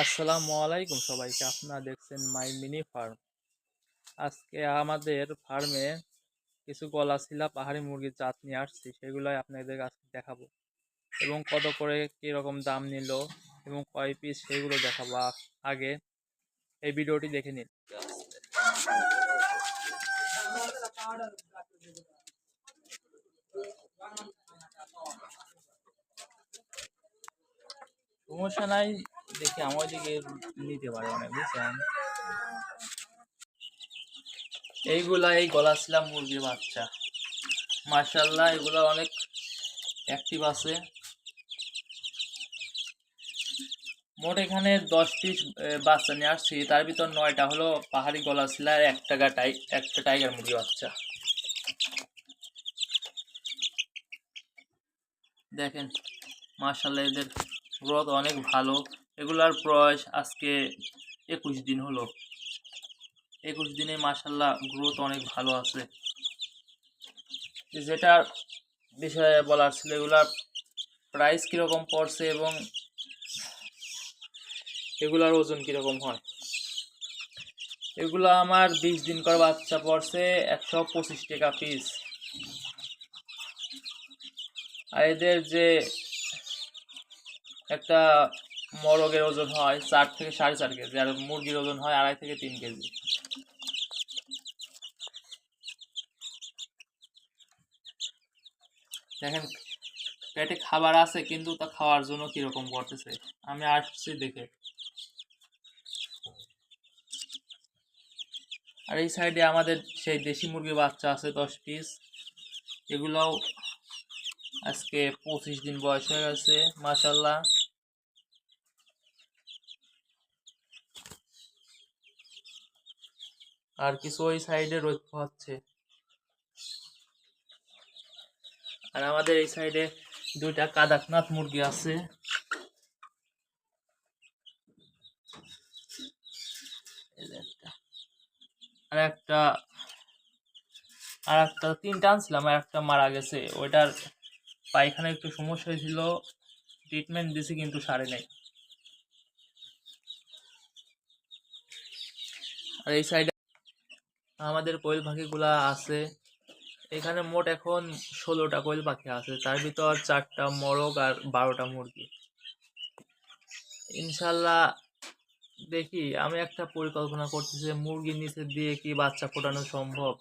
আসসালামু আলাইকুম সবাইকে। আপনারা দেখছেন মাই মিনি ফার্ম। আজকে আমাদের ফার্মে কিছু গলাচিলা পাহাড়ি মুরগির জাত নিয়ে আসছি, সেগুলাই আপনাদের আজকে দেখাবো এবং কত করে কীরকম দাম নিল এবং কয় পিস সেগুলো দেখাবো। আগে এই ভিডিওটি দেখে নিন। সমস্যা নাই, দেখি আমার দিকে নিতে পারে অনেক, বুঝছেন। এই গলাচিলা মুরগির বাচ্চা, মাশাআল্লাহ, এগুলো অনেক অ্যাক্টিভ আছে। মোট এখানে 10 পিস বাচ্চা নিয়ে আসছি, তার ভিতর 9টা হলো পাহাড়ি গলাচিলা আর একটা টাইগার মুরগি বাচ্চা। দেখেন মাশাআল্লাহ, এদের গ্রোথ অনেক ভালো। এগুলার বয়স আজকে 21 দিন হলো। 21 দিনে মাশাআল্লাহ গ্রোথ অনেক ভালো আছে। যেটার বিষয়ে বলার ছিল, এগুলার প্রাইস কীরকম পড়ছে এবং এগুলার ওজন কীরকম হয়। এগুলো আমার 20 দিন কর বাচ্চা পড়ছে 125 টাকা পিস। আর এদের যে একটা মোরগের ওজন হয় 4 থেকে 4.5 কেজি, আর মুরগির ওজন হয় 2.5 থেকে 3 কেজি। দেখেন পেটে খাবার আছে, কিন্তু তা খাওয়ার জন্য কিরকম করতেছে। আমি আসছি দেখে। আর এই সাইডে আমাদের সেই দেশি মুরগির বাচ্চা আছে 10 পিস। এগুলোও আজকে 25 দিন বয়স হয়ে গেছে, মাশাআল্লাহ। আর কিছু ওই সাইডে রক্ষা হচ্ছে। আর আমাদের এই সাইডে 2টা কাদাকনাথ মুরগি আছে। আর একটা 3টা আনছিলাম, আর একটা মারা গেছে। ওইটার পায়খানা একটু সমস্যা হয়েছিল, ট্রিটমেন্ট দিছি কিন্তু সারে নাই। আর এই সাইডে আমাদের কোয়েল পাখিগুলা আছে। এখানে মোট এখন 16টা কোয়েল পাখি আছে, তার ভিতর 4টা মোরগ আর 12টা মুরগি। ইনশাল্লাহ দেখি, আমি একটা পরিকল্পনা করতেছি মুরগির নিচে দিয়ে কি বাচ্চা ফোটানো সম্ভব,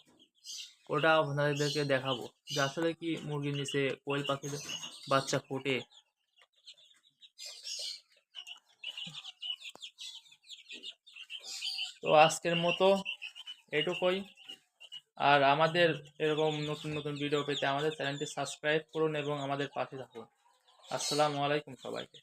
ওটা আপনাদেরকে দেখাবো যে আসলে কি মুরগির নিচে কোয়েল পাখির বাচ্চা ফোটে। তো আজকের মতো এটুকুই। আর আমাদের এরকম নতুন নতুন ভিডিও পেতে আমাদের চ্যানেলটি সাবস্ক্রাইব করুন এবং আমাদের পাশে থাকুন। আসসালামু আলাইকুম সবাইকে।